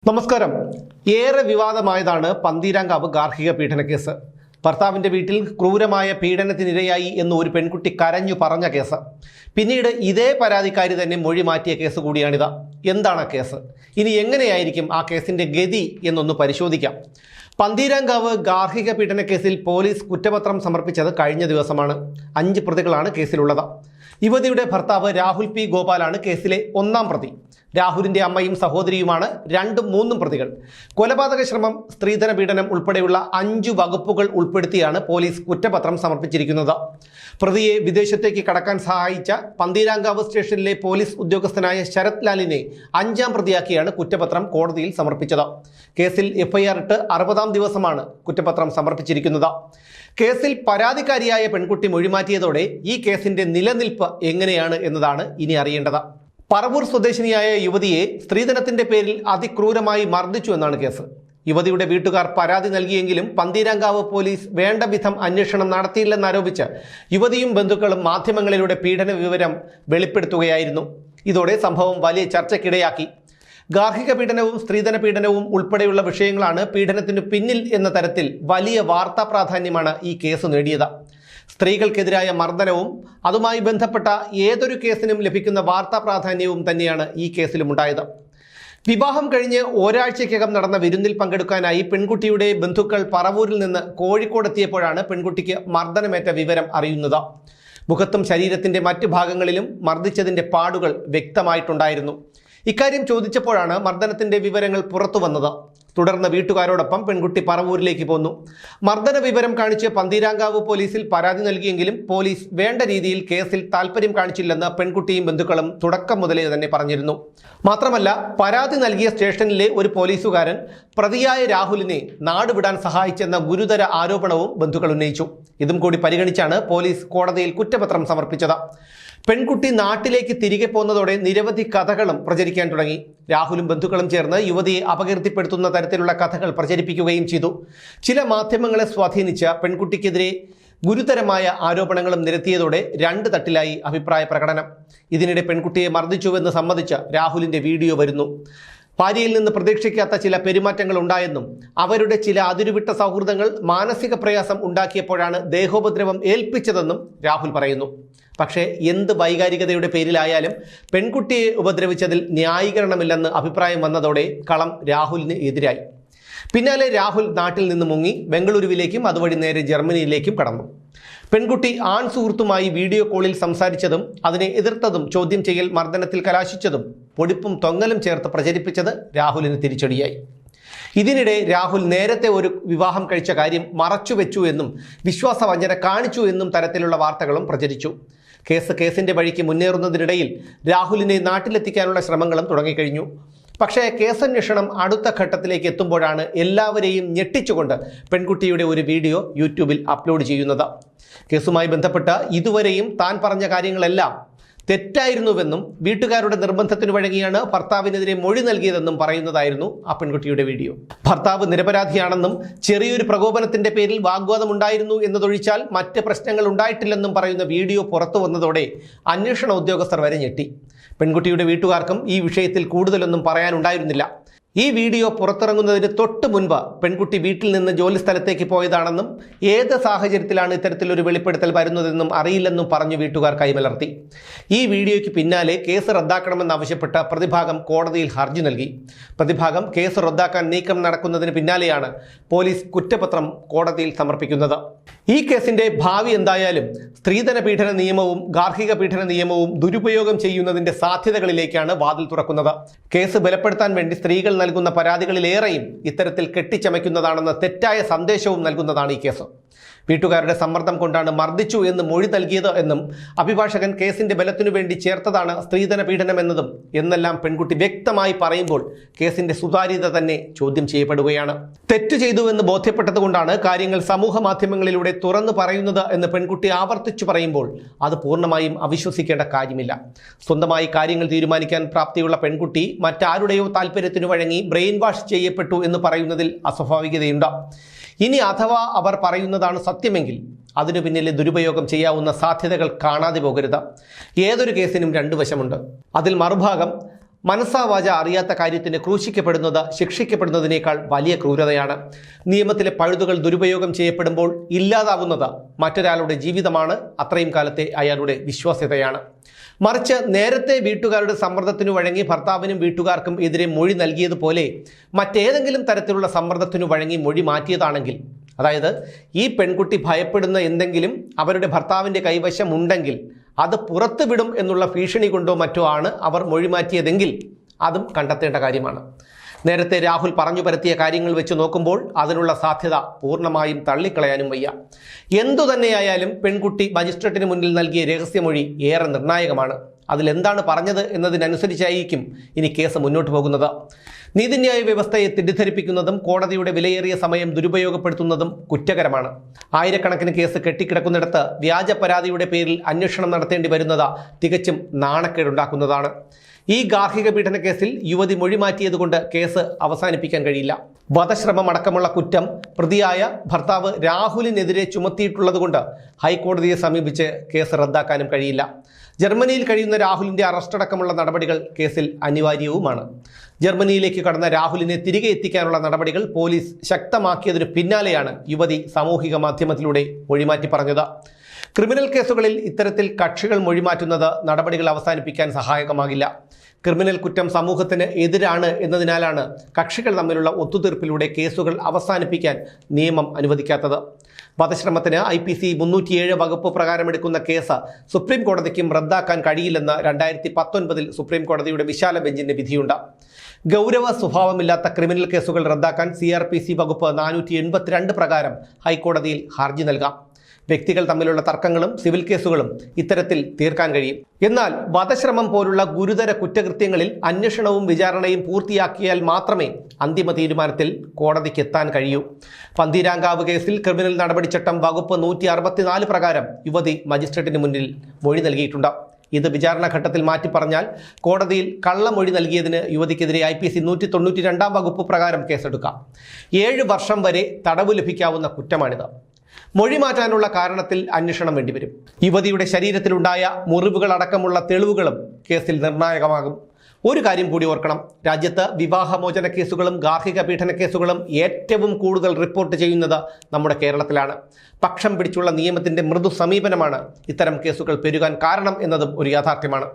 നമസ്കാരം. ഏറെ വിവാദമായതാണ് പന്തീരാങ്കാവ് ഗാർഹിക പീഡന കേസ്. ഭർത്താവിന്റെ വീട്ടിൽ ക്രൂരമായ പീഡനത്തിനിരയായി എന്ന് ഒരു പെൺകുട്ടി കരഞ്ഞു പറഞ്ഞ കേസ്. പിന്നീട് ഇതേ പരാതിക്കാരി തന്നെ മൊഴി മാറ്റിയ കേസ് കൂടിയാണിത്. എന്താണ് ആ കേസ്? ഇനി എങ്ങനെയായിരിക്കും ആ കേസിന്റെ ഗതി എന്നൊന്ന് പരിശോധിക്കാം. പന്തീരാങ്കാവ് ഗാർഹിക പീഡന കേസിൽ പോലീസ് കുറ്റപത്രം സമർപ്പിച്ചത് കഴിഞ്ഞ ദിവസമാണ്. 5 പ്രതികളാണ് കേസിലുള്ളത്. യുവതിയുടെ ഭർത്താവ് രാഹുൽ പി ഗോപാലാണ് കേസിലെ 1-ാം പ്രതി. രാഹുലിന്റെ അമ്മയും സഹോദരിയുമാണ് 2ഉം 3ഉം പ്രതികൾ. കൊലപാതക ശ്രമം, സ്ത്രീധന പീഡനം ഉൾപ്പെടെയുള്ള 5 വകുപ്പുകൾ ഉൾപ്പെടുത്തിയാണ് പോലീസ് കുറ്റപത്രം സമർപ്പിച്ചിരിക്കുന്നത്. പ്രതിയെ വിദേശത്തേക്ക് കടക്കാൻ സഹായിച്ച പന്തീരാങ്കാവ് സ്റ്റേഷനിലെ പോലീസ് ഉദ്യോഗസ്ഥനായ ശരത് ലാലിനെ 5-ാം പ്രതിയാക്കിയാണ് കുറ്റപത്രം കോടതിയിൽ സമർപ്പിച്ചത്. കേസിൽ എഫ്ഐആർ ഇട്ട് 60-ാം ദിവസമാണ് കുറ്റപത്രം സമർപ്പിച്ചിരിക്കുന്നത്. കേസിൽ പരാതിക്കാരിയായ പെൺകുട്ടി മൊഴിമാറ്റിയതോടെ ഈ കേസിന്റെ നിലനിൽപ്പ് എങ്ങനെയാണ് എന്നതാണ് ഇനി അറിയേണ്ടത്. പറവൂർ സ്വദേശിനിയായ യുവതിയെ സ്ത്രീധനത്തിന്റെ പേരിൽ അതിക്രൂരമായി മർദ്ദിച്ചു എന്നാണ് കേസ്. യുവതിയുടെ വീട്ടുകാർ പരാതി നൽകിയെങ്കിലും പന്തീരാങ്കാവ് പോലീസ് വേണ്ട വിധം അന്വേഷണം നടത്തിയില്ലെന്നാരോപിച്ച് യുവതിയും ബന്ധുക്കളും മാധ്യമങ്ങളിലൂടെ പീഡന വിവരം വെളിപ്പെടുത്തുകയായിരുന്നു. ഇതോടെ സംഭവം വലിയ ചർച്ചയ്ക്കിടയാക്കി. ഗാർഹിക പീഡനവും സ്ത്രീധന പീഡനവും ഉൾപ്പെടെയുള്ള വിഷയങ്ങളാണ് പീഡനത്തിനു പിന്നിൽ എന്ന തരത്തിൽ വലിയ വാർത്താ പ്രാധാന്യമാണ് ഈ കേസ് നേടിയത്. സ്ത്രീകൾക്കെതിരായ മർദ്ദനവും അതുമായി ബന്ധപ്പെട്ട ഏതൊരു കേസിനും ലഭിക്കുന്ന വാർത്താ പ്രാധാന്യവും തന്നെയാണ് ഈ കേസിലുമുണ്ടായത്. വിവാഹം കഴിഞ്ഞ് ഒരാഴ്ചയ്ക്കകം നടന്ന വിരുന്നിൽ പങ്കെടുക്കാനായി പെൺകുട്ടിയുടെ ബന്ധുക്കൾ പറവൂരിൽ നിന്ന് കോഴിക്കോടെത്തിയപ്പോഴാണ് പെൺകുട്ടിക്ക് മർദ്ദനമേറ്റ വിവരം അറിയുന്നത്. മുഖത്തും ശരീരത്തിന്റെ മറ്റു ഭാഗങ്ങളിലും മർദ്ദിച്ചതിന്റെ പാടുകൾ വ്യക്തമായിട്ടുണ്ടായിരുന്നു. ഇക്കാര്യം ചോദിച്ചപ്പോഴാണ് മർദ്ദനത്തിന്റെ വിവരങ്ങൾ പുറത്തു വന്നത്. തുടർന്ന് വീട്ടുകാരോടൊപ്പം പെൺകുട്ടി പറവൂരിലേക്ക് പോന്നു. മർദ്ദന വിവരം കാണിച്ച് പന്തീരാങ്കാവ് പോലീസിൽ പരാതി നൽകിയെങ്കിലും പോലീസ് വേണ്ട രീതിയിൽ കേസിൽ താൽപ്പര്യം കാണിച്ചില്ലെന്ന് പെൺകുട്ടിയും ബന്ധുക്കളും തുടക്കം മുതലേ തന്നെ പറഞ്ഞിരുന്നു. മാത്രമല്ല, പരാതി നൽകിയ സ്റ്റേഷനിലെ ഒരു പോലീസുകാരൻ പ്രതിയായ രാഹുലിനെ നാടുവിടാൻ സഹായിച്ചെന്ന ഗുരുതര ആരോപണവും ബന്ധുക്കൾ ഉന്നയിച്ചു. ഇതും കൂടി പരിഗണിച്ചാണ് പോലീസ് കോടതിയിൽ കുറ്റപത്രം സമർപ്പിച്ചത്. പെൺകുട്ടി നാട്ടിലേക്ക് തിരികെ പോന്നതോടെ നിരവധി കഥകളും പ്രചരിക്കാൻ തുടങ്ങി. രാഹുലും ബന്ധുക്കളും ചേർന്ന് യുവതിയെ അപകീർത്തിപ്പെടുത്തുന്ന തരത്തിലുള്ള കഥകൾ പ്രചരിപ്പിക്കുകയും ചെയ്തു. ചില മാധ്യമങ്ങളെ സ്വാധീനിച്ച പെൺകുട്ടിക്കെതിരെ ഗുരുതരമായ ആരോപണങ്ങളും നിരത്തിയതോടെ 2 തട്ടിലായി അഭിപ്രായ പ്രകടനം. ഇതിനിടെ പെൺകുട്ടിയെ മർദ്ദിച്ചുവെന്ന് സമ്മതിച്ച രാഹുലിന്റെ വീഡിയോ വരുന്നു. ഭാര്യയിൽ നിന്ന് പ്രതീക്ഷിക്കാത്ത ചില പെരുമാറ്റങ്ങൾ ഉണ്ടായെന്നും അവരുടെ ചില അതിരുവിട്ട സൗഹൃദങ്ങൾ മാനസിക പ്രയാസം ഉണ്ടാക്കിയപ്പോഴാണ് ദേഹോപദ്രവം ഏൽപ്പിച്ചതെന്നും രാഹുൽ പറയുന്നു. പക്ഷേ എന്ത് വൈകാരികതയുടെ പേരിലായാലും പെൺകുട്ടിയെ ഉപദ്രവിച്ചതിൽ ന്യായീകരണമില്ലെന്ന് അഭിപ്രായം വന്നതോടെ കളം രാഹുലിന് എതിരായി. പിന്നാലെ രാഹുൽ നാട്ടിൽ നിന്ന് മുങ്ങി ബംഗളൂരുവിലേക്കും അതുവഴി നേരെ ജർമ്മനിയിലേക്കും കടന്നു. പെൺകുട്ടി ആൺ സുഹൃത്തുമായി വീഡിയോ കോളിൽ സംസാരിച്ചതും അതിനെ എതിർത്തതും ചോദ്യം ചെയ്യൽ മർദ്ദനത്തിൽ കലാശിച്ചതും പൊടിപ്പും തൊങ്ങലും ചേർത്ത് പ്രചരിപ്പിച്ചത് രാഹുലിന് തിരിച്ചടിയായി. ഇതിനിടെ രാഹുൽ നേരത്തെ ഒരു വിവാഹം കഴിച്ച കാര്യം മറച്ചുവെച്ചു എന്നും വിശ്വാസവഞ്ചന കാണിച്ചു എന്നും തരത്തിലുള്ള വാർത്തകളും പ്രചരിച്ചു. കേസിന്റെ വഴിക്ക് മുന്നേറുന്നതിനിടയിൽ രാഹുലിനെ നാട്ടിലെത്തിക്കാനുള്ള ശ്രമങ്ങളും തുടങ്ങിക്കഴിഞ്ഞു. പക്ഷേ കേസന്വേഷണം അടുത്ത ഘട്ടത്തിലേക്ക് എത്തുമ്പോഴാണ് എല്ലാവരെയും ഞെട്ടിച്ചുകൊണ്ട് പെൺകുട്ടിയുടെ ഒരു വീഡിയോ യൂട്യൂബിൽ അപ്ലോഡ് ചെയ്യുന്നത്. കേസുമായി ബന്ധപ്പെട്ട് ഇതുവരെയും താൻ പറഞ്ഞ കാര്യങ്ങളെല്ലാം തെറ്റായിരുന്നുവെന്നും വീട്ടുകാരുടെ നിർബന്ധത്തിന് വഴങ്ങിയാണ് ഭർത്താവിനെതിരെ മൊഴി നൽകിയതെന്നും പറയുന്നതായിരുന്നു ആ പെൺകുട്ടിയുടെ വീഡിയോ. ഭർത്താവ് നിരപരാധിയാണെന്നും ചെറിയൊരു പ്രകോപനത്തിന്റെ പേരിൽ വാഗ്വാദം ഉണ്ടായിരുന്നു എന്നതൊഴിച്ചാൽ മറ്റ് പ്രശ്നങ്ങൾ ഉണ്ടായിട്ടില്ലെന്നും പറയുന്ന വീഡിയോ പുറത്തു വന്നതോടെ അന്വേഷണ ഉദ്യോഗസ്ഥർ വരെ ഞെട്ടി. പെൺകുട്ടിയുടെ വീട്ടുകാർക്കും ഈ വിഷയത്തിൽ കൂടുതലൊന്നും പറയാനുണ്ടായിരുന്നില്ല. ഈ വീഡിയോ പുറത്തിറങ്ങുന്നതിന് തൊട്ട് മുൻപ് പെൺകുട്ടി വീട്ടിൽ നിന്ന് ജോലി സ്ഥലത്തേക്ക് പോയതാണെന്നും ഏത് സാഹചര്യത്തിലാണ് ഇത്തരത്തിലൊരു വെളിപ്പെടുത്തൽ വരുന്നതെന്നും അറിയില്ലെന്നും പറഞ്ഞു വീട്ടുകാർ കൈമലർത്തി. ഈ വീഡിയോയ്ക്ക് പിന്നാലെ കേസ് റദ്ദാക്കണമെന്നാവശ്യപ്പെട്ട് പ്രതിഭാഗം കോടതിയിൽ ഹർജി നൽകി. പ്രതിഭാഗം കേസ് റദ്ദാക്കാൻ നീക്കം നടക്കുന്നതിന് പിന്നാലെയാണ് പോലീസ് കുറ്റപത്രം കോടതിയിൽ സമർപ്പിക്കുന്നത്. ഈ കേസിന്റെ ഭാവി എന്തായാലും സ്ത്രീധന പീഡന നിയമവും ഗാർഹിക പീഡന നിയമവും ദുരുപയോഗം ചെയ്യുന്നതിന്റെ സാധ്യതകളിലേക്കാണ് വാതിൽ തുറക്കുന്നത്. കേസ് ബലപ്പെടുത്താൻ വേണ്ടി സ്ത്രീകൾ നൽകുന്ന പരാതികളിലേറെയും ഇത്തരത്തിൽ കെട്ടിച്ചമയ്ക്കുന്നതാണെന്ന തെറ്റായ സന്ദേശവും നൽകുന്നതാണ് ഈ കേസ്. വീട്ടുകാരുടെ സമ്മർദ്ദം കൊണ്ടാണ് മർദ്ദിച്ചു എന്ന് മൊഴി നൽകിയത് എന്നും അഭിഭാഷകൻ കേസിന്റെ ബലത്തിനു വേണ്ടി ചേർത്തതാണ് സ്ത്രീധന പീഡനമെന്നതും എന്നെല്ലാം പെൺകുട്ടി വ്യക്തമായി പറയുമ്പോൾ കേസിന്റെ സുതാര്യത തന്നെ ചോദ്യം ചെയ്യപ്പെടുകയാണ്. തെറ്റു ചെയ്തുവെന്ന് ബോധ്യപ്പെട്ടതുകൊണ്ടാണ് കാര്യങ്ങൾ സമൂഹ മാധ്യമങ്ങളിലൂടെ തുറന്നു പറയുന്നത് എന്ന് പെൺകുട്ടി ആവർത്തിച്ചു പറയുമ്പോൾ അത് പൂർണ്ണമായും അവിശ്വസിക്കേണ്ട കാര്യമില്ല. സ്വന്തമായി കാര്യങ്ങൾ തീരുമാനിക്കാൻ പ്രാപ്തിയുള്ള പെൺകുട്ടി മറ്റാരുടെയോ താല്പര്യത്തിനു വഴങ്ങി ബ്രെയിൻ വാഷ് ചെയ്യപ്പെട്ടു എന്ന് പറയുന്നതിൽ അസ്വാഭാവികതയുണ്ട്. ഇനി അഥവാ അവർ പറയുന്നതാണ് സത്യമെങ്കിൽ അതിനു പിന്നിലെ ദുരുപയോഗം ചെയ്യാവുന്ന സാധ്യതകൾ കാണാതെ പോകരുത്. ഏതൊരു കേസിനും 2 വശമുണ്ട്. അതിൽ മറുഭാഗം മനസ്സാവാച അറിയാത്ത കാര്യത്തിന് ക്രൂശിക്കപ്പെടുന്നത് ശിക്ഷിക്കപ്പെടുന്നതിനേക്കാൾ വലിയ ക്രൂരതയാണ്. നിയമത്തിലെ പഴുതുകൾ ദുരുപയോഗം ചെയ്യപ്പെടുമ്പോൾ ഇല്ലാതാവുന്നത് മറ്റൊരാളുടെ ജീവിതമാണ്, അത്രയും കാലത്തെ അയാളുടെ വിശ്വാസ്യതയാണ്. മറിച്ച് നേരത്തെ വീട്ടുകാരുടെ സമ്മർദ്ദത്തിനു വഴങ്ങി ഭർത്താവിനും വീട്ടുകാർക്കും എതിരെ മൊഴി നൽകിയതുപോലെ മറ്റേതെങ്കിലും തരത്തിലുള്ള സമ്മർദ്ദത്തിനു വഴങ്ങി മൊഴി മാറ്റിയതാണെങ്കിൽ, അതായത് ഈ പെൺകുട്ടി ഭയപ്പെടുന്ന എന്തെങ്കിലും അവരുടെ ഭർത്താവിൻ്റെ കൈവശം ഉണ്ടെങ്കിൽ അത് പുറത്തുവിടും എന്നുള്ള ഭീഷണി കൊണ്ടോ മറ്റോ ആണ് അവർ മൊഴി മാറ്റിയതെങ്കിൽ അതും കണ്ടെത്തേണ്ട കാര്യമാണ്. നേരത്തെ രാഹുൽ പറഞ്ഞു പരത്തിയ കാര്യങ്ങൾ വെച്ച് നോക്കുമ്പോൾ അതിനുള്ള സാധ്യത പൂർണ്ണമായും തള്ളിക്കളയാനും വയ്യ. എന്തു തന്നെയായാലും പെൺകുട്ടി മജിസ്ട്രേറ്റിന് മുന്നിൽ നൽകിയ രഹസ്യമൊഴി ഏറെ നിർണായകമാണ്. അതിലെന്താണ് പറഞ്ഞത് എന്നതിനനുസരിച്ചായിരിക്കും ഇനി കേസ് മുന്നോട്ട് പോകുന്നത്. നീതിന്യായ വ്യവസ്ഥയെ തെറ്റിദ്ധരിപ്പിക്കുന്നതും കോടതിയുടെ വിലയേറിയ സമയം ദുരുപയോഗപ്പെടുത്തുന്നതും കുറ്റകരമാണ്. ആയിരക്കണക്കിന് കേസ് കെട്ടിക്കിടക്കുന്നിടത്ത് വ്യാജ പരാതിയുടെ പേരിൽ അന്വേഷണം നടത്തേണ്ടി വരുന്നത് തികച്ചും നാണക്കേടുണ്ടാക്കുന്നതാണ്. ഈ ഗാർഹിക പീഡന കേസിൽ യുവതി മൊഴി മാറ്റിയതുകൊണ്ട് കേസ് അവസാനിപ്പിക്കാൻ കഴിയില്ല. വധശ്രമം അടക്കമുള്ള കുറ്റം പ്രതിയായ ഭർത്താവ് രാഹുലിനെതിരെ ചുമത്തിയിട്ടുള്ളതുകൊണ്ട് ഹൈക്കോടതിയെ സമീപിച്ച് കേസ് റദ്ദാക്കാനും കഴിയില്ല. ജർമ്മനിയിൽ കഴിയുന്ന രാഹുലിൻ്റെ അറസ്റ്റ് അടക്കമുള്ള നടപടികൾ കേസിൽ അനിവാര്യവുമാണ്. ജർമ്മനിയിലേക്ക് കടന്ന രാഹുലിനെ തിരികെ എത്തിക്കാനുള്ള നടപടികൾ പോലീസ് ശക്തമാക്കിയതിനു പിന്നാലെയാണ് യുവതി സാമൂഹിക മാധ്യമത്തിലൂടെ മൊഴിമാറ്റി പറഞ്ഞത്. ക്രിമിനൽ കേസുകളിൽ ഇത്തരത്തിൽ കക്ഷികൾ മൊഴിമാറ്റുന്നത് നടപടികൾ അവസാനിപ്പിക്കാൻ സഹായകമാകില്ല. ക്രിമിനൽ കുറ്റം സമൂഹത്തിന് എതിരാണ് എന്നതിനാലാണ് കക്ഷികൾ തമ്മിലുള്ള ഒത്തുതീർപ്പിലൂടെ കേസുകൾ അവസാനിപ്പിക്കാൻ നിയമം അനുവദിക്കാത്തത്. വധശ്രമത്തിന് IPC 307 വകുപ്പ് പ്രകാരമെടുക്കുന്ന കേസ് സുപ്രീം കോടതിക്കും റദ്ദാക്കാൻ കഴിയില്ലെന്ന് 2019 സുപ്രീം കോടതിയുടെ വിശാല ബെഞ്ചിന്റെ വിധിയുണ്ട്. ഗൗരവ സ്വഭാവമില്ലാത്ത ക്രിമിനൽ കേസുകൾ റദ്ദാക്കാൻ CRPC വകുപ്പ് 482 പ്രകാരം ഹൈക്കോടതിയിൽ ഹർജി നൽകാം. വ്യക്തികൾ തമ്മിലുള്ള തർക്കങ്ങളും സിവിൽ കേസുകളും ഇത്തരത്തിൽ തീർക്കാൻ കഴിയും. എന്നാൽ വധശ്രമം പോലുള്ള ഗുരുതര കുറ്റകൃത്യങ്ങളിൽ അന്വേഷണവും വിചാരണയും പൂർത്തിയാക്കിയാൽ മാത്രമേ അന്തിമ തീരുമാനത്തിൽ കോടതിക്ക് എത്താൻ കഴിയൂ. പന്തീരാങ്കാവ് കേസിൽ ക്രിമിനൽ നടപടിച്ചട്ടം വകുപ്പ് 164 പ്രകാരം യുവതി മജിസ്ട്രേറ്റിന് മുന്നിൽ മൊഴി നൽകിയിട്ടുണ്ട്. ഇത് വിചാരണ ഘട്ടത്തിൽ മാറ്റി പറഞ്ഞാൽ കോടതിയിൽ കള്ളമൊഴി നൽകിയതിന് യുവതിക്കെതിരെ IPC 192 വകുപ്പ് പ്രകാരം കേസെടുക്കാം. 7 വർഷം വരെ തടവ് ലഭിക്കാവുന്ന കുറ്റമാണിത്. മൊഴി മാറ്റാനുള്ള കാരണത്തിൽ അന്വേഷണം വേണ്ടിവരും. യുവതിയുടെ ശരീരത്തിലുണ്ടായ മുറിവുകളടക്കമുള്ള തെളിവുകളും കേസിൽ നിർണായകമാകും. ഒരു കാര്യം കൂടി ഓർക്കണം, രാജ്യത്ത് വിവാഹമോചന കേസുകളും ഗാർഹിക പീഡന കേസുകളും ഏറ്റവും കൂടുതൽ റിപ്പോർട്ട് ചെയ്യുന്നത് നമ്മുടെ കേരളത്തിലാണ്. പക്ഷം പിടിച്ചുള്ള നിയമത്തിൻ്റെ മൃദു സമീപനമാണ് ഇത്തരം കേസുകൾ പെരുകാൻ കാരണം എന്നതും ഒരു യാഥാർത്ഥ്യമാണ്.